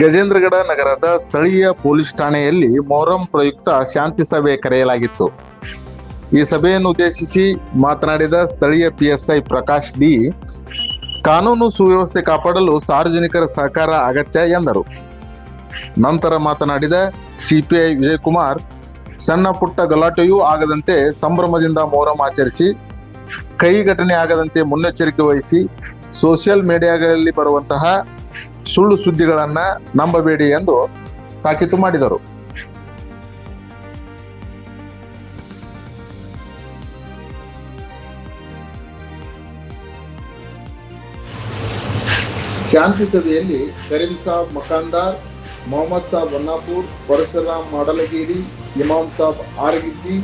ಗಜೇಂದ್ರಗಡ ನಗರದ ಸ್ಥಳೀಯ ಪೊಲೀಸ್ ಠಾಣೆಯಲ್ಲಿ ಮೊಹರಂ ಪ್ರಯುಕ್ತ ಶಾಂತಿ ಸಭೆ ಕರೆಯಲಾಗಿತ್ತು. ಈ ಸಭೆಯನ್ನು ಉದ್ದೇಶಿಸಿ ಮಾತನಾಡಿದ ಸ್ಥಳೀಯ ಪಿಎಸ್ಐ ಪ್ರಕಾಶ್ ಡಿ, ಕಾನೂನು ಸುವ್ಯವಸ್ಥೆ ಕಾಪಾಡಲು ಸಾರ್ವಜನಿಕರ ಸಹಕಾರ ಅಗತ್ಯ ಎಂದರು. ನಂತರ ಮಾತನಾಡಿದ ಸಿಪಿಐ ವಿಜಯಕುಮಾರ್, ಸಣ್ಣ ಪುಟ್ಟ ಗಲಾಟೆಯೂ ಆಗದಂತೆ ಸಂಭ್ರಮದಿಂದ ಮೊಹರಂ ಆಚರಿಸಿ, ಕೈ ಘಟನೆ ಆಗದಂತೆ ಮುನ್ನೆಚ್ಚರಿಕೆ ವಹಿಸಿ, ಸೋಷಿಯಲ್ ಮೀಡಿಯಾಗಳಲ್ಲಿ ಬರುವಂತಹ ಸುಳ್ಳು ಸುದ್ದಿಗಳನ್ನ ನಂಬಬೇಡಿ ಎಂದು ತಾಕೀತು ಮಾಡಿದರು. ಶಾಂತಿ ಸಭೆಯಲ್ಲಿ ಕರೀಂ ಸಾಬ್ ಮಕಾಂದಾರ್, ಮೊಹಮ್ಮದ್ ಸಾಬ್ ವನ್ನಾಪುರ್, ಪರಶುರಾಮ್ ಮಾಡಲಗೇರಿ, ಇಮಾಮ್ ಸಾಬ್ ಆರಗಿದ್ದಿ,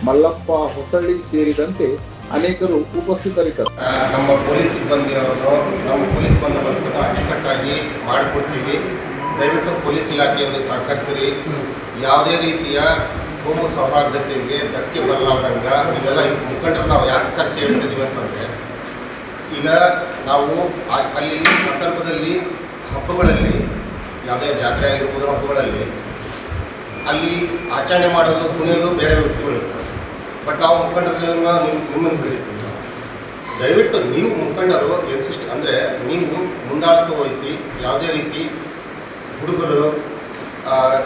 ಮಲ್ಲಪ್ಪ ಹೊಸಳ್ಳಿ ಸೇರಿದಂತೆ ಅನೇಕರು ಉಪಸ್ಥಿತರಿದ್ದರು. ನಮ್ಮ ಪೊಲೀಸ್ ಸಿಬ್ಬಂದಿಯವರನ್ನು ನಮ್ಮ ಪೊಲೀಸ್ ಬಂದೋಬಸ್ತನ್ನು ಅಚ್ಚುಕಟ್ಟಾಗಿ ಮಾಡಿಕೊಡ್ತೀವಿ. ದಯವಿಟ್ಟು ಪೊಲೀಸ್ ಇಲಾಖೆಯನ್ನು ಸಹಕರಿಸಿರಿ. ಯಾವುದೇ ರೀತಿಯ ಕೋಮು ಸೌಹಾರ್ದತೆಗೆ ಧಕ್ಕೆ ಬರಲಾರ್ದಂಗ ಇವೆಲ್ಲ ಮುಖಂಡರು ನಾವು ಯಾಕೆ ಕರೆಸಿ ಹೇಳ್ತಿದ್ದೀವಿ ಅಂತಂದರೆ, ಈಗ ನಾವು ಅಲ್ಲಿ ಸಂದರ್ಭದಲ್ಲಿ ಹಬ್ಬಗಳಲ್ಲಿ ಯಾವುದೇ ಜಾತ್ರೆ ಆಗಿರ್ಬೋದು, ಹಬ್ಬಗಳಲ್ಲಿ ಅಲ್ಲಿ ಆಚರಣೆ ಮಾಡೋದು ಕುಣಿಯೋದು ಬೇರೆ ವ್ಯಕ್ತಿಗಳು ಇರ್ತಾರೆ. ಬಟ್ ನಾವು ಮುಖಂಡರನ್ನ ನಿಮ್ಮನ್ನು ಕರಿತೀವಿ. ದಯವಿಟ್ಟು ನೀವು ಮುಖಂಡರು ಅಂದರೆ ನೀವು ಮುಂದಾಳತ್ವ ವಹಿಸಿ ಯಾವುದೇ ರೀತಿ ಹುಡುಗರು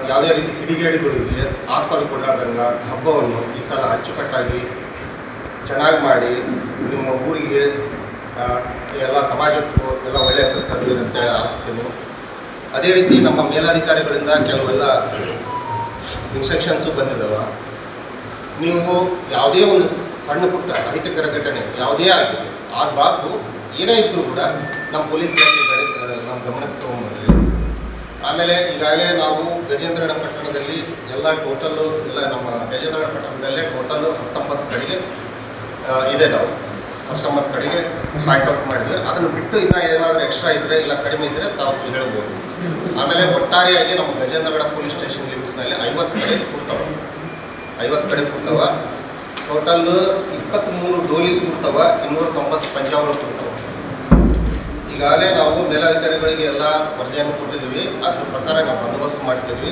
ಯಾವುದೇ ರೀತಿ ಕಿಡಿಗೇಡಿಗಳಿಗೆ ಆಸ್ಪದ ಕೊಡಲಾರ್ದಂಗ ಹಬ್ಬವನ್ನು ಈ ಸಲ ಅಚ್ಚುಕಟ್ಟಾಗಿ ಚೆನ್ನಾಗಿ ಮಾಡಿ ನಿಮ್ಮ ಊರಿಗೆ ಎಲ್ಲ ಸಮಾಜಕ್ಕೂ ಎಲ್ಲ ಒಳ್ಳೆಯ ಹೆಸರು ತರಬೇಕಂತ ಆಸ್ತೀನಿ. ಅದೇ ರೀತಿ ನಮ್ಮ ಮೇಲಾಧಿಕಾರಿಗಳಿಂದ ಕೆಲವೆಲ್ಲ ಇನ್ಸ್ಟ್ರಕ್ಷನ್ಸು ಬಂದಿದ್ದಾವೆ. ನೀವು ಯಾವುದೇ ಒಂದು ಸಣ್ಣ ಪುಟ್ಟ ಅಹಿತಕರ ಘಟನೆ ಯಾವುದೇ ಆಗಬಾರ್ದು, ಏನೇ ಇದ್ದರೂ ಕೂಡ ನಮ್ಮ ಪೊಲೀಸ್ ಇಲಾಖೆ ನಮ್ಮ ಗಮನಕ್ಕೆ ತೊಗೊಂಡ್ಬರ್ರಿ. ಆಮೇಲೆ ಈಗಾಗಲೇ ನಾವು ಗಜೇಂದ್ರಗಡ ಪಟ್ಟಣದಲ್ಲಿ ಎಲ್ಲ ನಮ್ಮ ಗಜೇಂದ್ರಗಡ ಪಟ್ಟಣದಲ್ಲೇ ಟೋಟಲ್ಲು 19 ಕಡೆಗೆ ಇದೆ. ನಾವು 19 ಕಡೆಗೆ ಸಾಯ್ಟ್ ಔಟ್ ಮಾಡಿದ್ವಿ. ಅದನ್ನು ಬಿಟ್ಟು ಇನ್ನೂ ಏನಾದರೂ ಎಕ್ಸ್ಟ್ರಾ ಇದ್ದರೆ ಇಲ್ಲ ಕಡಿಮೆ ಇದ್ದರೆ ತಾವು ಹೇಳ್ಬೋದು. ಆಮೇಲೆ ಒಟ್ಟಾರೆಯಾಗಿ ನಮ್ಮ ಗಜೇಂದ್ರಗಡ ಪೊಲೀಸ್ ಸ್ಟೇಷನ್ ಲಿಮಿಟ್ಸ್ನಲ್ಲಿ 50 ಕಡೆ ಕೂಡ್ತಾವೆ. 50 ಕಡೆ ಕೂಡ್ತಾವ. ಟೋಟಲ್ 23 ಡೋಲಿ ಕೂಡ್ತಾವ, 290 ಪಂಜಾಬ್ಗಳು ಕೂಡ್ತಾವ. ಈಗಾಗಲೇ ನಾವು ಮೇಲಾಧಿಕಾರಿಗಳಿಗೆ ಎಲ್ಲ ವರದಿಯನ್ನು ಕೊಟ್ಟಿದ್ದೀವಿ. ಅದ್ರ ಪ್ರಕಾರ ನಾವು ಬಂದೋಬಸ್ತ್ ಮಾಡ್ತೀವಿ.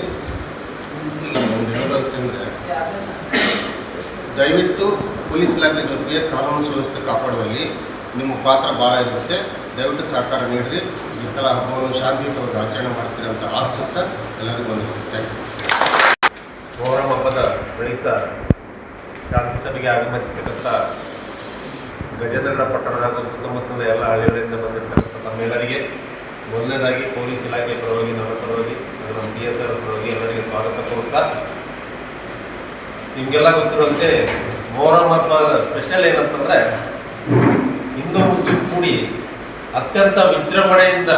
ಈಗ ಒಂದು ಹೇಳೋದಂತಂದರೆ, ದಯವಿಟ್ಟು ಪೊಲೀಸ್ ಇಲಾಖೆ ಜೊತೆಗೆ ಕಾನೂನು ಸುವ್ಯವಸ್ಥೆ ಕಾಪಾಡುವಲ್ಲಿ ನಿಮ್ಮ ಪಾತ್ರ ಭಾಳ ಇರುತ್ತೆ. ದಯವಿಟ್ಟು ಸಹಕಾರ ನೀಡಿರಿ. ಈ ಸಲ ಹಬ್ಬವನ್ನು ಶಾಂತಿಯುತವಾಗಿ ಆಚರಣೆ ಮಾಡ್ತೀರಿ ಅಂತ ಆಸಕ್ತ ಎಲ್ಲರಿಗೂ ಒಂದು ಥ್ಯಾಂಕ್ ಯು. ಮೊಹರಂ ಹಬ್ಬದ ಪ್ರಯುಕ್ತ ಶಾಂತಿ ಸಭೆಗೆ ಆಗಮಿಸಿರ್ತಕ್ಕಂಥ ಗಜೇಂದ್ರಗಡ ಪಟ್ಟಣದ ಹಾಗೂ ಸುತ್ತಮುತ್ತಲ ಎಲ್ಲ ಹಳ್ಳಿಗಳಿಂದ ಬಂದಿರತಕ್ಕಂಥ ನಮ್ಮೆಲ್ಲರಿಗೆ ಮೊದಲನೇದಾಗಿ ಪೊಲೀಸ್ ಇಲಾಖೆ ಪರವಾಗಿ, ನನ್ನ ಪರವಾಗಿ, ನಮ್ಮ PSR ಪರವಾಗಿ ಎಲ್ಲರಿಗೆ ಸ್ವಾಗತ ಕೋರುತ್ತಾ, ನಿಮಗೆಲ್ಲ ಗೊತ್ತಿರುವಂತೆ ಮೊಹರಂ ಹಬ್ಬದ ಸ್ಪೆಷಲ್ ಏನಂತಂದರೆ, ಹಿಂದೂ ಮುಸ್ಲಿಂ ಕೂಡಿ ಅತ್ಯಂತ ವಿಜೃಂಭಣೆಯಿಂದ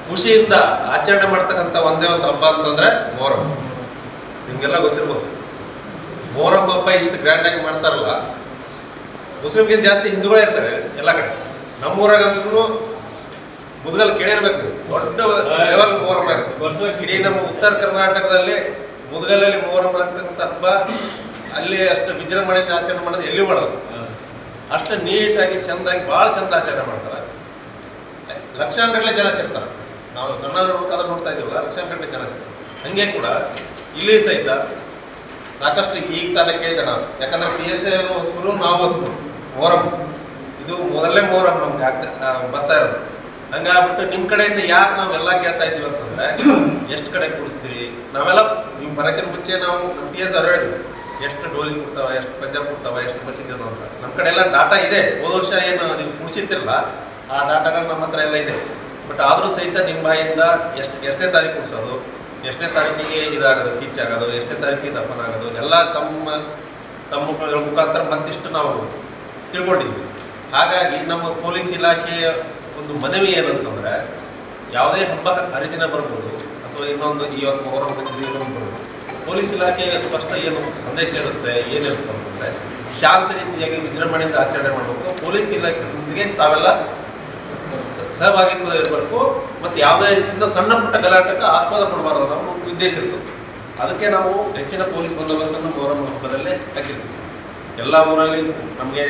ಖುಷಿಯಿಂದ ಆಚರಣೆ ಮಾಡ್ತಕ್ಕಂಥ ಒಂದೇ ಒಂದು ಹಬ್ಬ ಅಂತಂದರೆ ಮೊಹರಂ. ನಿಮಗೆಲ್ಲ ಗೊತ್ತಿರ್ಬೋದು. ಮೊಹರಂ ಹಬ್ಬ ಇಷ್ಟು ಗ್ರ್ಯಾಂಡಾಗಿ ಮಾಡ್ತಾರಲ್ಲ, ಮುಸ್ಲಿಮ್ಗಿಂತ ಜಾಸ್ತಿ ಹಿಂದೂಗಳೇ ಇರ್ತಾರೆ ಎಲ್ಲ ಕಡೆ. ನಮ್ಮೂರಾಗಂತೂ ಮುದ್ಗಲ್ ಕೇಳಿರ್ಬೇಕು, ದೊಡ್ಡ ಲೆವೆಲ್ ಮೊಹರಂ ಆಗುತ್ತೆ. ಇಡೀ ನಮ್ಮ ಉತ್ತರ ಕರ್ನಾಟಕದಲ್ಲಿ ಮುದ್ಗಲಲ್ಲಿ ಮೊಹರಂ ಆಗ್ತಕ್ಕಂಥ ಹಬ್ಬ ಅಲ್ಲಿ ಅಷ್ಟು ವಿಜೃಂಭಣೆಯಿಂದ ಆಚರಣೆ ಮಾಡೋದು ಎಲ್ಲಿಯೂ ಮಾಡೋದು. ಅಷ್ಟು ನೀಟಾಗಿ ಚೆಂದಾಗಿ ಭಾಳ ಚೆಂದ ಆಚರಣೆ ಮಾಡ್ತಾರೆ. ಲಕ್ಷಾಂಗಟ್ಟಲೆ ಜನ ಸೇರ್ತಾರೆ. ನಾವು ಸಣ್ಣವ್ರು ನೋಡ್ಬೇಕಾದ್ರೆ ನೋಡ್ತಾ ಇದ್ದೀವಲ್ಲ, ಲಕ್ಷಾಂಗಟ್ಟಲೆ ಜನ ಸೇರ್ತಾರೆ. ಹಾಗೆ ಕೂಡ ಇಲ್ಲಿ ಸಹಿತ ಸಾಕಷ್ಟು ಈಗ ತಾಲೂಕೆ ಜನ, ಯಾಕಂದರೆ PSI ಹೊಸಬರು, ನಾವು ಹೊಸಬರು. ಮೊಹರಂ ಇದು ಮೊದಲನೇ ಮೊಹರಂ ನಮ್ಗೆ ಬರ್ತಾ ಇರೋದು. ಹಂಗಾಗ್ಬಿಟ್ಟು ನಿಮ್ಮ ಕಡೆಯಿಂದ ಯಾಕೆ ನಾವೆಲ್ಲ ಕೇಳ್ತಾ ಇದ್ದೀವಿ ಅಂತಂದರೆ, ಎಷ್ಟು ಕಡೆ ಕೂಡಿಸ್ತೀರಿ ನಾವೆಲ್ಲ. ನೀವು ಬರೋಕ್ಕಿಂತ ಮುಂಚೆ ನಾವು ನಮ್ಮ PSR ಹೇಳಿದ್ವಿ ಎಷ್ಟು ಡೋಲಿ ಕೊಡ್ತಾವೆ, ಎಷ್ಟು ಪಂಜಾಬ್ ಕೊಡ್ತಾವೆ, ಎಷ್ಟು ಮಸೀದಿ ಅಂತ. ನಮ್ಮ ಕಡೆ ಎಲ್ಲ ಡಾಟಾ ಇದೆ. ಹೋದ ವರ್ಷ ಏನು ನೀವು ಕೂಡಿಸಿರ್ತಿರಲ್ಲ, ಆ ಡಾಟಾಗಳು ನಮ್ಮ ಹತ್ರ ಎಲ್ಲ ಇದೆ. ಬಟ್ ಆದರೂ ಸಹಿತ ನಿಮ್ಮ ಬಾಯಿಂದ ಎಷ್ಟನೇ ತಾರೀಕು ಕೊಡಿಸೋದು, ಎಷ್ಟನೇ ತಾರೀಕಿಗೆ ಇದಾಗೋದು, ಕಿಚ್ಚಾಗೋದು, ಎಷ್ಟನೇ ತಾರೀಕಿಗೆ ದಫನ ಆಗೋದು ಎಲ್ಲ ತಮ್ಮ ಮುಖಾಂತರ ಮತ್ತಿಷ್ಟು ನಾವು ತಿಳ್ಕೊಂಡಿದ್ವಿ. ಹಾಗಾಗಿ ನಮ್ಮ ಪೊಲೀಸ್ ಇಲಾಖೆಯ ಒಂದು ಮನವಿ ಏನಂತಂದರೆ, ಯಾವುದೇ ಹಬ್ಬ ಹರಿದಿನ ಬರ್ಬೋದು ಅಥವಾ ಇನ್ನೊಂದು ಇವತ್ತು ಮೊಹರಂ ಇನ್ನೊಂದು ಬರ್ಬೋದು, ಪೊಲೀಸ್ ಇಲಾಖೆಯ ಸ್ಪಷ್ಟ ಏನು ಸಂದೇಶ ಇರುತ್ತೆ, ಏನಿರುತ್ತೆ ಅಂತಂದರೆ, ಶಾಂತ ರೀತಿಯಾಗಿ ವಿಜೃಂಭಣೆಯಿಂದ ಆಚರಣೆ ಮಾಡಬೇಕು. ಪೊಲೀಸ್ ಇಲಾಖೆಯೊಂದಿಗೆ ತಾವೆಲ್ಲ ಸಹಭಾಗಿತ್ವ ಇರಬೇಕು. ಮತ್ತು ಯಾವುದೇ ರೀತಿಯಿಂದ ಸಣ್ಣ ಪುಟ್ಟ ಗಲಾಟಕ್ಕೆ ಆಸ್ಪದ ಕೊಡಬಾರದು ಅನ್ನೋ ಒಂದು ಉದ್ದೇಶ ಇರ್ತದೆ. ಅದಕ್ಕೆ ನಾವು ಹೆಚ್ಚಿನ ಪೊಲೀಸ್ ಬಂದೋಬಸ್ತನ್ನು ಮೊಹರಂ ಹಬ್ಬದಲ್ಲೇ ಹಾಕಿರ್ತೀವಿ. ಎಲ್ಲ ಊರಲ್ಲಿ ನಮಗೆ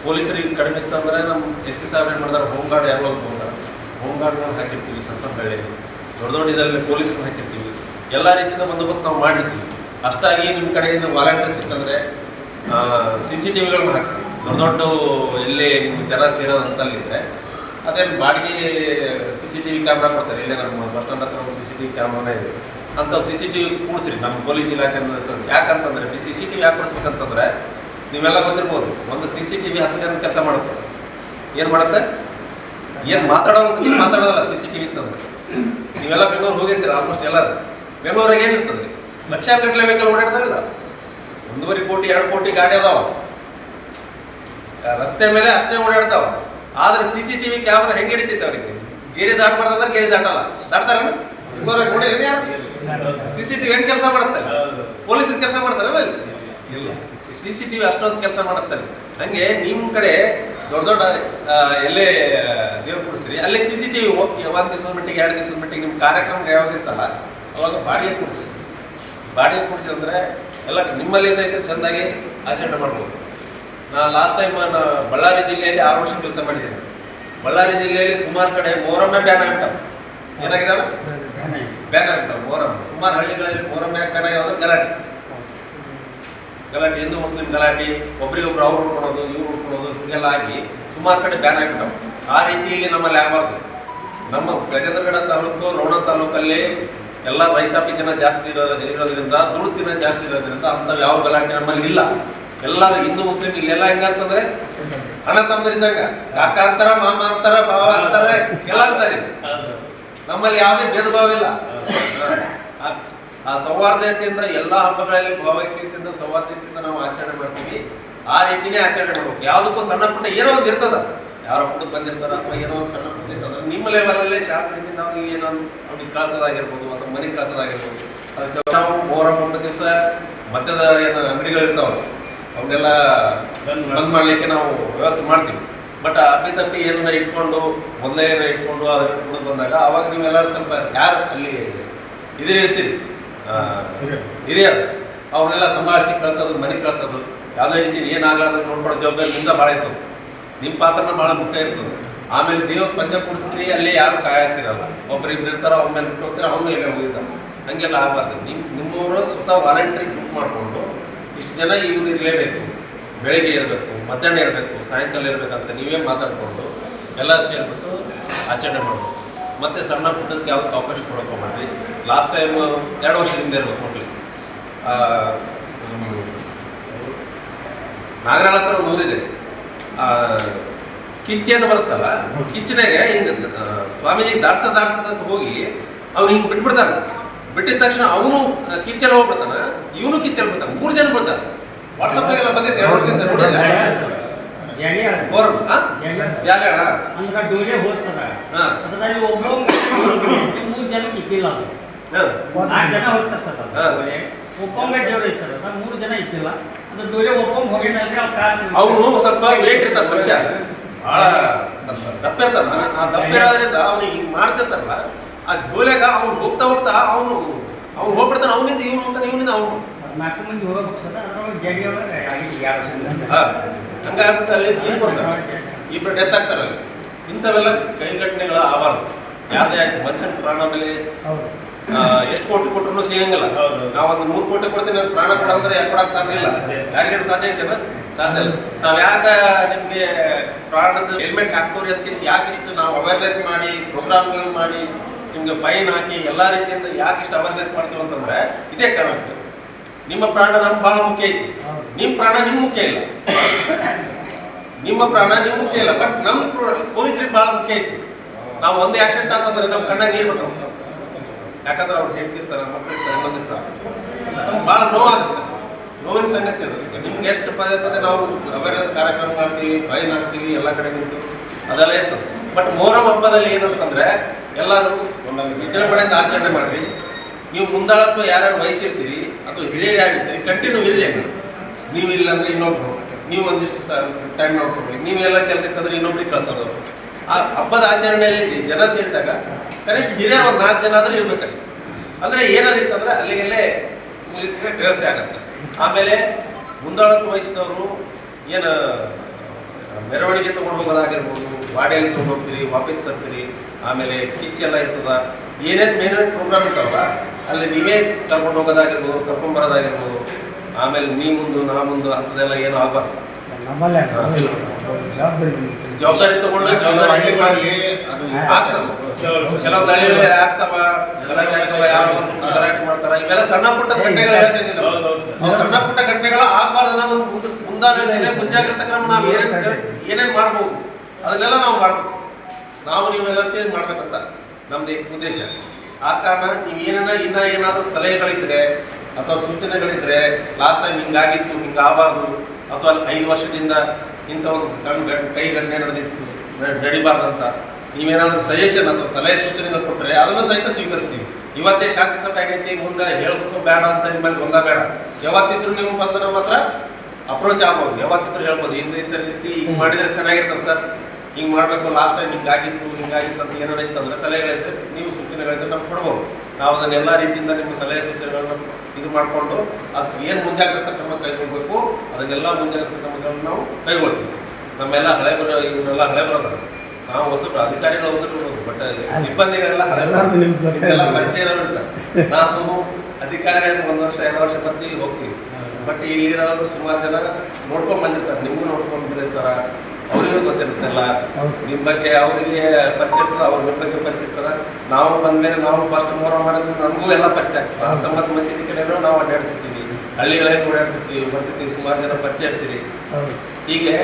ಪೊಲೀಸರಿಗೆ ಕಡಿಮೆ ಇತ್ತಂದರೆ ನಮ್ಮ SP ಸಾಹೇಬ್ ಏನು ಮಾಡ್ತಾರೆ, ಹೋಮ್ ಗಾರ್ಡ್ ಯಾರೋ ಹೋಗ್ತಾರೆ. ಹೋಮ್ ಗಾರ್ಡ್ಗಳನ್ನ ಹಾಕಿರ್ತೀವಿ, ಸಣ್ಣ ಸಣ್ಣ ಹಳ್ಳಿ ದೊಡ್ಡ ದೊಡ್ಡ ಇದರಲ್ಲಿ ಪೊಲೀಸ್ಗಳನ್ನ ಹಾಕಿರ್ತೀವಿ, ಎಲ್ಲ ರೀತಿಯಿಂದ ಬಂದೋಬಸ್ತ್ ನಾವು ಮಾಡಿರ್ತೀವಿ. ಅಷ್ಟಾಗಿ ನಿಮ್ಮ ಕಡೆಯಿಂದ ವಾಲಂಟಿಯರ್ಸ್ ಇತ್ತಂದರೆ CCTVಗಳನ್ನ ಹಾಕ್ಸಿ. ದೊಡ್ಡ ದೊಡ್ಡ ಎಲ್ಲೇ ನಿಮ್ಗೆ ಜನ ಸೇರೋದಂತಲ್ಲಿದ್ದರೆ ಅದೇನು ಬಾಡಿಗೆ CCTV ಕ್ಯಾಮ್ರಾ ಕೊಡ್ತಾರೆ. ಇಲ್ಲೇ ನಮ್ಮ ಬಸ್ ಸ್ಟ್ಯಾಂಡ್ ಹತ್ರ ಒಂದು CCTV ಕ್ಯಾಮ್ರಾನೇ ಇದೆ. ಅಂಥವು CCTV ಕೂಡಿಸ್ರಿ ನಮ್ಮ ಪೊಲೀಸ್ ಇಲಾಖೆ. ಯಾಕಂತಂದರೆ CCTV ಯಾಕೆ ಕೊಡಿಸ್ಬೇಕಂತಂದರೆ ನೀವೆಲ್ಲ ಗೊತ್ತಿರ್ಬೋದು, ಒಂದು CCTV 10 ಜನ ಕೆಲಸ ಮಾಡುತ್ತೆ. ಏನು ಮಾಡುತ್ತೆ? ಏನು ಮಾತಾಡೋದಲ್ಲ CCTV ಇತ್ತಂದ್ರೆ. ನೀವೆಲ್ಲ ಬೆಂಗಳೂರು ಹೋಗಿರ್ತೀರ, ಆಲ್ಮೋಸ್ಟ್ ಎಲ್ಲರೂ. ಬೆಂಗಳೂರಿಗೆ ಏನಿರ್ತದೆ? ಲಕ್ಷಾಂಗಟ್ಟಲೆ ವೆಹಿಕಲ್ ಓಡಾಡ್ತಾರಲ್ಲ. 1.5 ಕೋಟಿ 2 ಕೋಟಿ ಗಾಡಿ ಅದಾವ, ರಸ್ತೆ ಮೇಲೆ ಅಷ್ಟೇ ಓಡಾಡ್ತಾವ. ಆದರೆ CCTV ಕ್ಯಾಮ್ರಾ ಹೆಂಗೆ ಹಿಡಿತೈತೆ ಅವರಿಗೆ? ಗೆರೆ ದಾಟಬಾರ್ದಂದ್ರೆ ಗೆರೆ ದಾಟಲ್ಲ. ದಾಟ್ತಾರ ನೋಡಿ CCTV ಹೆಂಗೆ ಕೆಲಸ ಮಾಡುತ್ತೆ? ಪೊಲೀಸರು ಕೆಲಸ ಮಾಡ್ತಾರೆ ಇಲ್ಲ, CCTV ಅಷ್ಟೊಂದು ಕೆಲಸ ಮಾಡುತ್ತಾರೆ. ಹಂಗೆ ನಿಮ್ಮ ಕಡೆ ದೊಡ್ಡ ದೊಡ್ಡ ಎಲ್ಲೇ ನೀವು ಕೊಡಿಸ್ತೀರಿ ಅಲ್ಲಿ CCTV 1 ದಿವಸದ ಮಟ್ಟಿಗೆ 2 ದಿವಸದ ಮಟ್ಟಿಗೆ ನಿಮ್ಮ ಕಾರ್ಯಕ್ರಮ ಯಾವಾಗ ಇರ್ತಲ್ಲ ಅವಾಗ ಬಾಡಿಗೆ ಕೊಡಿಸಿ. ಬಾಡಿಗೆ ಕೊಡಿಸಿ ಅಂದರೆ ಎಲ್ಲ ನಿಮ್ಮಲ್ಲಿ ಸಹಿತ ಚೆಂದಾಗಿ ಆಚರಣೆ ಮಾಡ್ಬೋದು. ನಾನು ಲಾಸ್ಟ್ ಟೈಮ್ ಬಳ್ಳಾರಿ ಜಿಲ್ಲೆಯಲ್ಲಿ 6 ವರ್ಷ ಕೆಲಸ ಮಾಡಿದ್ದೇನೆ. ಬಳ್ಳಾರಿ ಜಿಲ್ಲೆಯಲ್ಲಿ ಸುಮಾರು ಕಡೆ ಮೊಹರಮ್ಮೇ ಬ್ಯಾನ್ ಆಗ್ತಾವೆ. ಏನಾಗಿದ್ದಾವೆ? ಬ್ಯಾನ್ ಆಗ್ತಾವೆ ಮೊಹರಮ್. ಸುಮಾರು ಹಳ್ಳಿಗಳಲ್ಲಿ ಮೊಹರಮ್ ಯಾಕೆ ಬ್ಯಾನ್ ಆಗ್ಯಾವ ಅಂದ್ರೆ ಗಲಾಟೆ, ಹಿಂದೂ ಮುಸ್ಲಿಂ ಗಲಾಟೆ, ಒಬ್ರಿಗೊಬ್ರು ಅವ್ರು ಹುಡ್ಕೊಳೋದು ಇವ್ರು ಹುಡ್ಕೊಳೋದು ಹೀಗೆಲ್ಲ ಆಗಿ ಸುಮಾರು ಕಡೆ ಬ್ಯಾನ್ ಆಗ್ಬಿಟ್ಟವು. ಆ ರೀತಿಯಲ್ಲಿ ನಮ್ಮಲ್ಲಿ ಆಗಬಾರ್ದು. ನಮ್ಮ ಗಜೇಂದ್ರಗಡ ತಾಲೂಕು, ರೋಣ ತಾಲೂಕಲ್ಲಿ ಎಲ್ಲ ರೈತಾಪಿ ಜನ ಜಾಸ್ತಿ ಇರೋದ್ರಿಂದ, ದುಡ್ಡು ಜಾಸ್ತಿ ಇರೋದ್ರಿಂದ ಅಂಥವು ಯಾವ ಗಲಾಟೆ ನಮ್ಮಲ್ಲಿ ಇಲ್ಲ. ಎಲ್ಲ ಹಿಂದೂ ಮುಸ್ಲಿಂ ಇಲ್ಲೆಲ್ಲ ಹೆಂಗಂತಂದ್ರೆ ಅಣ್ಣ ತಮ್ಮದ್ರಿಂದಾಗ ಕಾಕ ಅಂತಾರ, ಮಾಮ ಅಂತಾರ, ಭಾವ ಅಂತಾರ, ಎಲ್ಲ ಅಂತಾರೆ. ನಮ್ಮಲ್ಲಿ ಯಾವುದೇ ಭೇದ ಭಾವ ಇಲ್ಲ. ಆ ಸೌಹಾರ್ದತೆಯಿಂದ ಎಲ್ಲ ಹಬ್ಬಗಳಲ್ಲಿ ಭಾವೈಕ್ಯತೆಯಿಂದ ಸೌಹಾರ್ದತೆಯಿಂದ ನಾವು ಆಚರಣೆ ಮಾಡ್ತೀವಿ. ಆ ರೀತಿನೇ ಆಚರಣೆ ಮಾಡ್ಬೇಕು. ಯಾವುದಕ್ಕೂ ಸಣ್ಣ ಪುಟ್ಟ ಏನೋ ಒಂದು ಇರ್ತದ, ಯಾರೋ ಪುಟ್ಟಕ್ಕೆ ಬಂದಿರ್ತಾರ ಅಥವಾ ಏನೋ ಒಂದು ಸಣ್ಣ ಪುಟ್ಟ ಇರ್ತದ. ನಿಮ್ಮ ಲೆವೆಲಲ್ಲೇ ಶಾಸ್ತ್ರದಿಂದ ನಾವು ಏನೋ ಅವ್ನಿಗೆ ಕಳ್ಸೋದಾಗಿರ್ಬೋದು ಅಥವಾ ಮನೆಗೆ ಕಳ್ಸೋದಾಗಿರ್ಬೋದು. ಅದಕ್ಕೆ ನಾವು ಮೊಹರಂ 1 ದಿವಸ ಮಧ್ಯದ ಏನು ಅಂಗಡಿಗಳಿರ್ತಾವೆ ಅವನ್ನೆಲ್ಲ ಬಂದ್ ಮಾಡಲಿಕ್ಕೆ ನಾವು ವ್ಯವಸ್ಥೆ ಮಾಡ್ತೀವಿ. ಬಟ್ ಅಪ್ಪಿತಪ್ಪಿ ಏನನ್ನ ಇಟ್ಕೊಂಡು ಮೊದಲೇ ಏನೋ ಇಟ್ಕೊಂಡು ಅದನ್ನು ಕುಡಿದು ಬಂದಾಗ ಅವಾಗ ನೀವೆಲ್ಲರೂ ಸ್ವಲ್ಪ ಯಾರು ಅಲ್ಲಿ ಇದೇ ಇರ್ತೀರಿ ಹಿರಿಯರು ಅವನ್ನೆಲ್ಲ ಸಂಭಾಳಿಸಿ ಕಳ್ಸೋದು, ಮನೆಗೆ ಕಳ್ಸೋದು, ಯಾವುದೇ ರೀತಿ ಏನಾಗಲಾರ್ದು ನೋಡ್ಕೊಳ್ಳೋ ಜವಾಬ್ದಾರಿ ನಿಮ್ದ ಭಾಳ ಇರ್ತದೆ. ನಿಮ್ಮ ಪಾತ್ರನ ಭಾಳ ಮುಖ್ಯ ಇರ್ತದೆ. ಆಮೇಲೆ ದೇವ್ರ ಪಂಚ ಕೂಡಿಸ್ತೀರಿ, ಅಲ್ಲೇ ಯಾರು ಕಾಯಕ್ತಿರಲ್ಲ. ಒಬ್ಬರಿಬ್ರು ಇರ್ತಾರ, ಅವ್ನ ಮೇಲೆ ಬಿಟ್ಟು ಹೋಗ್ತೀರ, ಅವನು ಎಲ್ಲೇ ಹೋಗಿರ್ತಾನೆ. ಹಂಗೆಲ್ಲ ಆಗಬಾರ್ದು. ನಿಮ್ಮವರು ಸ್ವತಃ ವಾಲಂಟ್ರಿ ಬುಕ್ ಮಾಡಿಕೊಂಡು ಇಷ್ಟು ಜನ ಇವ್ರು ಇರಲೇಬೇಕು, ಬೆಳಗ್ಗೆ ಇರಬೇಕು, ಮಧ್ಯಾಹ್ನ ಇರಬೇಕು, ಸಾಯಂಕಾಲ ಇರಬೇಕಂತ ನೀವೇ ಮಾತಾಡಿಕೊಂಡು ಎಲ್ಲ ಸೇರಿಬಿಟ್ಟು ಆಚರಣೆ ಮಾಡಬೇಕು. ಮತ್ತು ಸಣ್ಣ ಪುಟ್ಟದಕ್ಕೆ ಯಾವುದಕ್ಕೆ ಅವಕಾಶ ಕೊಡೋಕೆ ಮಾಡಿರಿ. ಲಾಸ್ಟ್ ಟೈಮ್ 2 ವರ್ಷದಿಂದ ಇರಬೇಕು ಮಕ್ಕಳಿಗೆ. ನಾಗರಾಳ ಹತ್ರ ಒಂದು ಊರಿದೆ, ಕಿಚ್ಚೇನು ಬರುತ್ತಲ್ಲ, ಕಿಚ್ಚನಾಗೆ ಹಿಂಗೆ ಸ್ವಾಮೀಜಿಗೆ ದಾಡ್ಸೋದಕ್ಕೆ ಹೋಗಿ ಅವ್ನು ಹಿಂಗೆ ಬಿಟ್ಬಿಡ್ತಾನೆ. ಬಿಟ್ಟಿದ ತಕ್ಷಣ ಅವನು ಕಿಚ್ಚೆಲ್ಲ ಹೋಗ್ಬಿಡ್ತಾನ, ಇವನು ಕಿಚ್ಚೆಲ್ಲ ಬಿಡ್ತಾನೆ. 3 ಜನ ಬಿಡ್ತಾರೆ. ವಾಟ್ಸಪ್ನಾಗೆಲ್ಲ ಬಂದಿತ್ತು 2 ವರ್ಷದಿಂದ ನೋಡಿಲ್ಲ. ಜಾಲಿಯಾಳ ಅಂದ್ರೆ ಡೋಲೆ ಹೋಗ್ಸದ ಅದರಲ್ಲಿ ಒಬ್ಬೊಬ್ಬ 3 ಜನಕ್ಕೆ ಇದ್ದಿಲ್ಲ. ಅದು 4 ಜನ ಹೋಗ್ತಾರೆ ಸರ್. ಒಬ್ಬೊಮ್ಮೆ ದೇವ್ರ ಐತೆ ಸರ್, 3 ಜನ ಇದ್ದಿಲ್ಲ. ಅದು ಡೋಲೆ ಒಬ್ಬೊಮ್ಮೆ ಹೋಗಿದ್ರೆ ಅವನು ಸ್ವಲ್ಪ ವೇಟ್ ಇರ್ತಾನೆ, ಮನುಷ್ಯ ಭಾಳ ಸ್ವಲ್ಪ ದಪ್ಪ ಇರ್ತಾನ. ಆ ದಪ್ಪ ಇರೋದ್ರಿಂದ ಅವ್ನು ಹಿಂಗೆ ಮಾಡ್ತಿರ್ತಾರಲ್ಲ, ಆ ಡೋಲೆಗ ಅವ್ನು ಹೋಗ್ತಾ ಅವ್ನು ಹೋಗ್ಬಿಡ್ತಾನೆ. ಅವನಿಂದ ಇವನು ಹೋಗ್ತಾನೆ, ಇವನಿಂದ ಅವನು 4 ಮಂದಿ ಹೋಗ್ಬೇಕು ಸರ್. ಅದ್ರೊಳಗೆ ಜಡಿ ಒಳಗೆ ಆಗಿದ್ದು 2 ವರ್ಷ ಹಂಗಾಗ್ಬಿಟ್ಟು ಅಲ್ಲಿ ತೀರ್ಕೊಡ್ತಾರೆ, ಇಬ್ಬರು ಡೆತ್ ಆಗ್ತಾರಲ್ಲಿ. ಇಂಥವೆಲ್ಲ ಕೈಘಟನೆಗಳು ಆಗಬಾರ್ದು. ಯಾರದೇ ಆಯ್ತು ಮನುಷ್ಯನ ಪ್ರಾಣ ಮೇಲೆ ಎಷ್ಟು ಕೋಟಿ ಕೊಟ್ಟರು ಸಿಗಂಗಿಲ್ಲ. ನಾವೊಂದು 3 ಕೋಟಿ ಕೊಡ್ತೀನಿ, ನಾನು ಪ್ರಾಣ ಕೊಡ ಅಂದ್ರೆ ಯಾಕೆ ಕೊಡಕ್ಕೆ ಸಾಧ್ಯ ಇಲ್ಲ. ಯಾರಿಗಾರು ಸಾಧ್ಯ ಐತೆನ? ಸಾಧ್ಯ ಇಲ್ಲ. ನಾವು ಯಾಕೆ ನಿಮಗೆ ಪ್ರಾಣದ ಹೆಲ್ಮೆಟ್ ಹಾಕೋರಿ ಅಂತ ಯಾಕಿಷ್ಟು ನಾವು ಅವೇರ್ನೆಸ್ ಮಾಡಿ ಪ್ರೋಗ್ರಾಮ್ಗಳು ಮಾಡಿ ನಿಮ್ಗೆ ಫೈನ್ ಹಾಕಿ ಎಲ್ಲ ರೀತಿಯಿಂದ ಯಾಕಿಷ್ಟು ಅವೇರ್ನೆಸ್ ಮಾಡ್ತೀವಿ ಅಂತಂದ್ರೆ ಇದೇ ಕಾರಣಕ್ಕೆ. ನಿಮ್ಮ ಪ್ರಾಣ ನಮ್ಗೆ ಭಾಳ ಮುಖ್ಯ ಐತಿ. ನಿಮ್ಮ ಪ್ರಾಣ ನಿಮ್ಗೆ ಮುಖ್ಯ ಇಲ್ಲ. ನಿಮ್ಮ ಪ್ರಾಣ ನಿಮ್ಗೆ ಮುಖ್ಯ ಇಲ್ಲ, ಬಟ್ ನಮ್ಮ ಪೊಲೀಸರಿಗೆ ಭಾಳ ಮುಖ್ಯ ಐತಿ. ನಾವು ಒಂದೇ ಆಕ್ಸಿಡೆಂಟ್ ಅಂತಂದ್ರೆ ನಮ್ಮ ಕಣ್ಣಾಗ ನೀರು ಬರ್ತಾವೆ. ಯಾಕಂದ್ರೆ ಅವ್ರು ಹೇಳ್ತಿರ್ತಾರೆ, ಮಕ್ಕಳು ಇರ್ತಾರೆ, ಬಂದಿರ್ತಾರೆ. ನಮ್ಗೆ ಭಾಳ ನೋವಾಗುತ್ತೆ. ನೋವಿನ ಸಂಗತಿ ಇರುತ್ತೆ. ನಿಮ್ಗೆ ಎಷ್ಟು ಪದೇ ನಾವು ಅವೇರ್ನೆಸ್ ಕಾರ್ಯಕ್ರಮ ಮಾಡ್ತೀವಿ, ಫೈನ್ ಹಾಕ್ತೀವಿ, ಎಲ್ಲ ಕಡೆ ನಿಂತು ಅದೆಲ್ಲ ಇರ್ತದೆ. ಬಟ್ ಮೊಹರಂ ಹಬ್ಬದಲ್ಲಿ ಏನಂತಂದ್ರೆ ಎಲ್ಲರೂ ಒಂದೊಂದು ವಿಜೃಂಭಣೆಯಿಂದ ಆಚರಣೆ ಮಾಡಿರಿ. ನೀವು ಮುಂದಾಳತ್ವ ಯಾರ್ಯಾರು ವಹಿಸಿರ್ತೀರಿ ಅಥವಾ ಹಿರಿಯರಾಗಿರ್ತೀರಿ, ಕಂಟಿನ್ಯೂ ಹಿರಿಯಾಗಿ. ನೀವು ಇಲ್ಲ ಅಂದ್ರೆ ಇನ್ನೊಬ್ರು, ನೀವು ಒಂದಿಷ್ಟು ಟೈಮ್ ನೋಡ್ಕೊಳ್ರಿ. ನೀವೆಲ್ಲ ಕೆಲಸ ಇತ್ತಂದ್ರೆ ಇನ್ನೊಬ್ರಿಗೆ ಕಳ್ಸೋದು. ಆ ಹಬ್ಬದ ಆಚರಣೆಯಲ್ಲಿ ಜನ ಸೇರಿದಾಗ ಕನಿಷ್ಠ ಹಿರಿಯರು ಒಂದು 4 ಜನ ಆದರೂ ಇರ್ಬೇಕಲ್ಲಿ. ಅಂದರೆ ಏನಾದಿತ್ತಂದ್ರೆ ಅಲ್ಲಿಗೆಲ್ಲೇ ವ್ಯವಸ್ಥೆ ಆಗತ್ತೆ. ಆಮೇಲೆ ಮುಂದಾಳತ್ವ ವಹಿಸಿದವರು ಏನು ಮೆರವಣಿಗೆ ತೊಗೊಂಡು ಹೋಗೋದಾಗಿರ್ಬೋದು, ವಾಡಿಯಲ್ಲಿ ತೊಗೊಂಡು ಹೋಗ್ತೀರಿ, ವಾಪಸ್ ತರ್ತೀರಿ, ಆಮೇಲೆ ಕಿಚ್ಚೆಲ್ಲ ಇರ್ತದ, ಏನೇನು ಪ್ರೋಗ್ರಾಮ್ ಇರ್ತಾವಲ್ಲ ಅಲ್ಲಿ ನೀವೇ ಕರ್ಕೊಂಡು ಹೋಗೋದಾಗಿರ್ಬೋದು, ಕರ್ಕೊಂಬರೋದಾಗಿರ್ಬೋದು, ಆಮೇಲೆ ನೀ ಮುಂದು ನಾ ಮುಂದು ಅಂಥದ್ದೆಲ್ಲ ಏನೂ ಆಗಬಾರ್ದು. ಜವಾಬ್ದಾರಿ ತಗೊಂಡು ಹಳ್ಳಿಗಳಲ್ಲಿ ಅದು ಕೆಲವು ದಳಿಗಳು ಆಗ್ತಾವ, ಗಲಾಟೆ ಆಗ್ತಾವ, ಯಾರೋ ಒಂದು ಗಲಾಟೆ ಮಾಡ್ತಾರ, ಇವೆಲ್ಲ ಸಣ್ಣ ಪುಟ್ಟ ಘಟನೆಗಳು ಹೇಳ್ತಿದ್ದೀವಿ ನಾವು. ಸಣ್ಣ ಪುಟ್ಟ ಘಟನೆಗಳು ಆಗಬಾರ್ದು ಅನ್ನೋ ಒಂದು ಮುಂದಾಲೋಚನೆ, ಮುಂಜಾಗ್ರತಾ ಕ್ರಮ ನಾವು ಏನೇನು ಮಾಡ್ಬೋದು ಅದನ್ನೆಲ್ಲ ನಾವು ಮಾಡ್ಬೇಕು. ನಾವು ನೀವೆಲ್ಲ ಸೇರಿ ಮಾಡ್ಬೇಕಂತ ನಮ್ದು ಉದ್ದೇಶ. ಆ ಕಾರಣ ನೀವು ಏನಾದರೂ ಸಲಹೆಗಳಿದ್ರೆ ಅಥವಾ ಸೂಚನೆಗಳಿದ್ರೆ, ಲಾಸ್ಟ್ ಟೈಮ್ ಹಿಂಗಾಗಿತ್ತು, ಹಿಂಗಾಗಬಾರ್ದು, ಅಥವಾ 5 ವರ್ಷದಿಂದ ಇಂಥ ಒಂದು ಸಣ್ಣ ಕೈ ಘಟನೆ ನಡಿಬಾರ್ದಂತ ನೀವೇನಾದ್ರೂ ಸಜೆಷನ್ ಅಥವಾ ಸಲಹೆ ಸೂಚನೆಗಳು ಕೊಟ್ಟರೆ ಅದನ್ನು ಸಹಿತ ಸ್ವೀಕರಿಸ್ತೀವಿ. ಇವತ್ತೇ ಶಾಂತಿ ಸಭೆ ಆಗೈತಿ, ಮುಂದೆ ಹೇಳ್ಬೇಕು ಬೇಡ ಅಂತ ನಿಮ್ಮಲ್ಲಿ ಗೊಂದಲ ಬೇಡ. ಯಾವತ್ತಿದ್ರು ನೀವು ಬಂದು ನಮ್ಮ ಹತ್ರ ಅಪ್ರೋಚ್ ಆಗ್ಬೋದು, ಯಾವತ್ತಿದ್ರು ಹೇಳ್ಬೋದು, ಇಂಥ ರೀತಿ ಹಿಂಗೆ ಮಾಡಿದರೆ ಚೆನ್ನಾಗಿರ್ತದೆ ಸರ್, ಹಿಂಗೆ ಮಾಡಬೇಕು, ಲಾಸ್ಟ್ ಟೈಮ್ ಹಿಂಗಾಗಿತ್ತು ಅಂತ ಏನಾಗಿತ್ತು ಅಂದರೆ ಸಲಹೆಗಳಿದ್ರೆ ನೀವು ಸೂಚನೆಗಳಿದ್ರೆ ನಮ್ಗೆ ಕೊಡ್ಬೋದು. ನಾವು ಅದನ್ನೆಲ್ಲ ರೀತಿಯಿಂದ ನಿಮ್ಮ ಸಲಹೆ ಸೂಚನೆಗಳನ್ನು ಇದು ಮಾಡಿಕೊಂಡು ಅದಕ್ಕೆ ಏನು ಮುಂಜಾಗ್ರತಾ ಕ್ರಮ ಕೈಗೊಳ್ಬೇಕು ಅದನ್ನೆಲ್ಲ ಮುಂಜಾಗ್ರತಾ ಕ್ರಮಗಳನ್ನು ನಾವು ಕೈಗೊಳ್ತೀವಿ. ನಮ್ಮೆಲ್ಲ ಇವನ್ನೆಲ್ಲ ಹಳೆ ಬರೋದು, ನಾವು ಹೊಸಬ್ರು ಅಧಿಕಾರಿಗಳ ಹೊಸಬ್ರು, ಬಟ್ ಸಿಬ್ಬಂದಿಗಳೆಲ್ಲ ಹಳೆ ಪರಿಚಯ ಇರೋರು ಇರ್ತಾರೆ. ನಾವು ಅಧಿಕಾರಿಗಳಿಗೆ 1 ವರ್ಷ 2 ವರ್ಷ ಬರ್ತೀವಿ ಹೋಗ್ತೀವಿ, ಬಟ್ ಇಲ್ಲಿರೋರು ಸುಮಾರು ಜನ ನೋಡ್ಕೊಂಡು ಬಂದಿರ್ತಾರೆ, ನಿಮಗೂ ನೋಡ್ಕೊಂಡು ಬಂದಿರ್ತಾರೆ, ಅವರಿಗೂ ಗೊತ್ತಿರುತ್ತಲ್ಲ ನಿಮ್ಮ ಬಗ್ಗೆ, ಅವರಿಗೆ ಪರಿಚಯ ಇರ್ತದೆ, ಅವ್ರ ಬಗ್ಗೆ ಪರಿಚಯ ಇರ್ತದೆ. ನಾವು ಬಂದ್ಮೇಲೆ ನಾವು ಫಸ್ಟ್ ಮೊಹರಂ ಮಾಡಿದ್ರೆ ನಮಗೂ ಎಲ್ಲ ಪರಿಚಯ ಆಗ್ತದೆ. 19 ಮಸೀದಿ ಕಡೆನೂ ನಾವು ಅಡ್ಡಾಡ್ತಿರ್ತೀವಿ, ಹಳ್ಳಿಗಳಲ್ಲಿ ಓಡಾಡ್ತಿರ್ತೀವಿ, ಬರ್ತಿರ್ತೀವಿ, ಸುಮಾರು ಜನ ಪರಿಚಯ ಇರ್ತೀರಿ. ಹೀಗೆ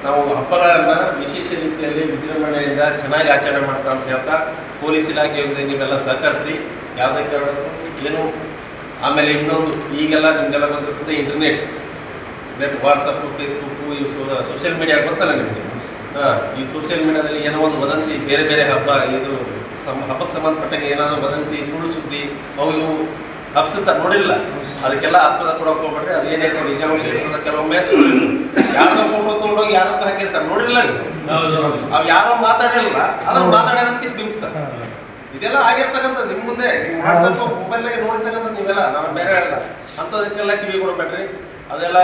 ನಾವು ಹಬ್ಬಗಳನ್ನು ವಿಶೇಷ ರೀತಿಯಲ್ಲಿ ವಿಜೃಂಭಣೆಯಿಂದ ಚೆನ್ನಾಗಿ ಆಚರಣೆ ಮಾಡ್ತಾ ಅಂತ ಹೇಳ್ತಾ, ಪೊಲೀಸ್ ಇಲಾಖೆಯಿಂದ ನೀವೆಲ್ಲ ಸಹಕರಿಸ್ರಿ ಯಾವುದೇ ಕಾರಣಕ್ಕೂ ಏನು. ಆಮೇಲೆ ಇನ್ನೊಂದು, ಈಗೆಲ್ಲ ನಿಮಗೆಲ್ಲ ಗೊತ್ತಿರ್ತದೆ ಇಂಟರ್ನೆಟ್, ವಾಟ್ಸಪ್ಪು, ಫೇಸ್ಬುಕ್ಕು, ಈ ಸೋಷಿಯಲ್ ಮೀಡಿಯಾ ಗೊತ್ತಲ್ಲ ನಿಮಗೆ. ಈ ಸೋಷಿಯಲ್ ಮೀಡಿಯಾದಲ್ಲಿ ಏನೋ ಒಂದು ವದಂತಿ, ಬೇರೆ ಬೇರೆ ಹಬ್ಬ, ಇದು ಹಬ್ಬಕ್ಕೆ ಸಂಬಂಧಪಟ್ಟಂಗೆ ಏನಾದರೂ ವದಂತಿ, ಸುಳ್ಳು ಸುದ್ದಿ ಅವು ಇವು ಹಬ್ಸುತ್ತಾರೆ, ನೋಡಿಲ್ಲ ಅದಕ್ಕೆಲ್ಲ ಆಸ್ಪದ ಕೊಡೋಕೆ ಹೋಗ್ಬಿಟ್ರೆ ಅದೇನೈತೆ ನಿಜಾಂಶ ಇರ್ತದೆ. ಕೆಲವೊಮ್ಮೆ ಯಾರ್ದೋ ಫೋಟೋ ತೊಗೊಂಡೋಗಿ ಯಾರೋ ಹಾಕಿರ್ತಾರೆ, ನೋಡಿಲ್ಲ ನೀವು, ಅವು ಯಾರೋ ಮಾತಾಡಿರಲ್ಲ, ಅದನ್ನು ಮಾತಾಡೋದಕ್ಕೆ ಬಿಂಬಿಸ್ತಾರೆ. ಇದೆಲ್ಲ ಆಗಿರ್ತಕ್ಕಂಥ ನಿಮ್ಮ ಮುಂದೆ ವಾಟ್ಸಪ್ ಮೊಬೈಲ್ನಾಗೆ ನೋಡಿರ್ತಕ್ಕಂಥ ನೀವೆಲ್ಲ, ನಾವು ಬೇರೆ ಹೇಳಲ್ಲ, ಅಂಥದಕ್ಕೆಲ್ಲ ಕಿವಿ ಕೊಡಬೇಡ್ರಿ. ಅದೆಲ್ಲ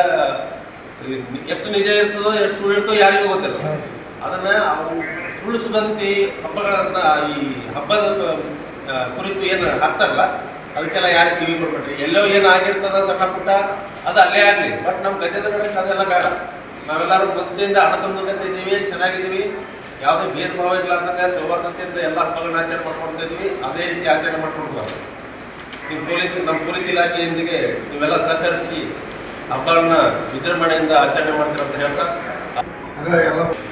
ಎಷ್ಟು ನಿಜ ಇರ್ತದೋ ಎಷ್ಟು ಸುಳ್ಳು ಇರ್ತದೋ ಯಾರಿಗೂ ಗೊತ್ತಿಲ್ಲ. ಅದನ್ನು ಅವು ಸುಳ್ಳು ಸುಗಂತಿ ಹಬ್ಬಗಳನ್ನ ಈ ಹಬ್ಬದ ಕುರಿತು ಏನು ಹಾಕ್ತಾರಲ್ಲ ಅದಕ್ಕೆಲ್ಲ ಯಾರು ಕಿವಿ ಕೊಡ್ಬೇಡ್ರಿ. ಎಲ್ಲೋ ಏನು ಆಗಿರ್ತದ ಸಣ್ಣ ಪುಟ್ಟ ಅದು ಅಲ್ಲೇ ಆಗಲಿ, ಬಟ್ ನಮ್ಮ ಗಜದ ಕಡೆಗೆ ಅದೆಲ್ಲ ಬೇಡ. ನಾವೆಲ್ಲರೂ ಮುಂಚೆಯಿಂದ ಅಣ್ಣ ತಮ್ಮಗಂತ ಇದ್ದೀವಿ, ಚೆನ್ನಾಗಿದ್ದೀವಿ, ಯಾವುದೇ ಭೇದ ಭಾವ ಇರಲಾರ್ದಂಗೆ ಸೌಹಾರ್ದತೆಯಿಂದ ಎಲ್ಲ ಹಬ್ಬಗಳನ್ನ ಆಚರಣೆ ಮಾಡ್ಕೊಳ್ತಾ ಇದ್ದೀವಿ. ಅದೇ ರೀತಿ ಆಚರಣೆ ಮಾಡ್ಕೊಂಡು ನಮ್ಮ ಪೊಲೀಸ್ ಇಲಾಖೆಯೊಂದಿಗೆ ನೀವೆಲ್ಲ ಸಹಕರಿಸಿ ಹಬ್ಬಗಳನ್ನ ವಿಜೃಂಭಣೆಯಿಂದ ಆಚರಣೆ ಮಾಡ್ತೀರ ಅಂತ ಹೇಳ್ತಾ,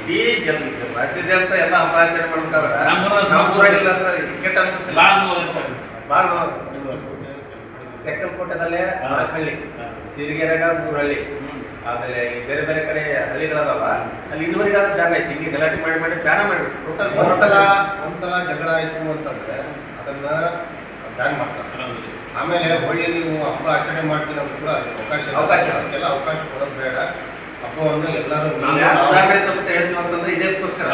ಇಡೀ ರಾಜ್ಯದಾದ್ಯಂತ ಎಲ್ಲ ಹಬ್ಬ ಆಚರಣೆ ಮಾಡ್ಬೇಕಾದ್ರೆ ನಮ್ಮೂರಾಗಿಲ್ಲ ಅಂದ್ರೆ ಕೆಟ್ಟ ಅನ್ಸುತ್ತೆ. ಭಾಳ ತೆಕ್ಕಲಕೋಟೆದಲ್ಲೇ 4 ಹಳ್ಳಿ, ಸಿರಿಗೆರೆಗ 3 ಹಳ್ಳಿ, ಆಮೇಲೆ ಈ ಬೇರೆ ಬೇರೆ ಕಡೆ ಹಳ್ಳಿಗಳದಾವ, ಅಲ್ಲಿ ಇನ್ನುವರೆಗಾದ್ರೂ ಜಾಗ ಐತಿ. ಹಿಂಗೆ ಗಲಾಟೆ ಮಾಡಿ ಬ್ಯಾನ ಮಾಡಿ ಟೋಟಲ್ ಒಂದ್ಸಲ ಜಗಳ ಆಯ್ತು ಅಂತಂದ್ರೆ ಅದನ್ನ ಬ್ಯಾನ್ ಮಾಡ್ತಾರೆ. ಆಮೇಲೆ ಒಳ್ಳೆ ನೀವು ಹಬ್ಬ ಆಚರಣೆ ಮಾಡ್ತೀವಿ ಅಂತ ಕೂಡ ಅವಕಾಶ ಅದಕ್ಕೆಲ್ಲ ಅವಕಾಶ ಕೊಡೋದು ಬೇಡ. ಹಬ್ಬವನ್ನು ಎಲ್ಲರೂ ಉದಾಹರಣೆ ತಪ್ಪು ಹೇಳ್ತೀವಿ ಅಂತಂದ್ರೆ ಇದಕ್ಕೋಸ್ಕರ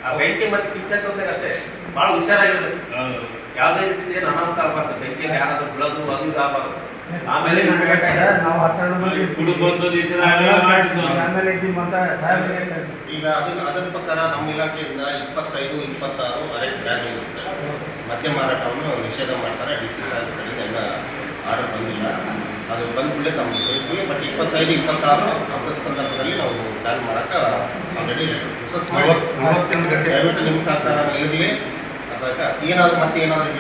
ಆ ಬೆಂಕಿ ಮತ್ತೆ ಕಿಚ್ಚಂತಂದ್ರೆ ಅಷ್ಟೇ ಭಾಳ ಹುಷಾರಾಗಿರ್ಬೇಕು. ಯಾವುದೇ ರೀತಿ ಏನು ಅನಾಹುತ ಆಗಬಾರ್ದು, ಬೆಂಕಿಯಲ್ಲಿ ಯಾರಾದ್ರೂ ಬೆಳೆದು ಅದು ಇದು ಆಗಬಾರ್ದು. ಆಮೇಲೆ ಈಗ ಅದರ ಪ್ರಕಾರ ನಮ್ಮ ಇಲಾಖೆಯಿಂದ 25, 26 ಅರೆಸ್ಟ್ ಬ್ಯಾನ್ ಇರುತ್ತೆ. ಮದ್ಯ ಮಾರಾಟವನ್ನು ನಿಷೇಧ ಮಾಡ್ತಾರೆ. DC ಸಾಹೇಬ್ ಕಡೆಯಿಂದ ಎಲ್ಲ ಆರ್ಡರ್ ಬಂದಿಲ್ಲ, ಅದು ಬಂದ ಕೂಡಲೇ ತಮಗೆ ತಿಳಿಸ್ತೀವಿ. ಬಟ್ 25, 26 ಹಬ್ಬದ ಸಂದರ್ಭದಲ್ಲಿ ನಾವು ಬ್ಯಾನ್ ಮಾಡೋಕೆ ಆಲ್ರೆಡಿ ಪ್ರೊಸೆಸ್ ಮಾಡಿ. ದಯವಿಟ್ಟು ನಿಮ್ಮ ಸಹಕಾರ ಇರಲಿ. ಏನಾದರೂ ಮತ್ತೆ ಏನಾದರೂ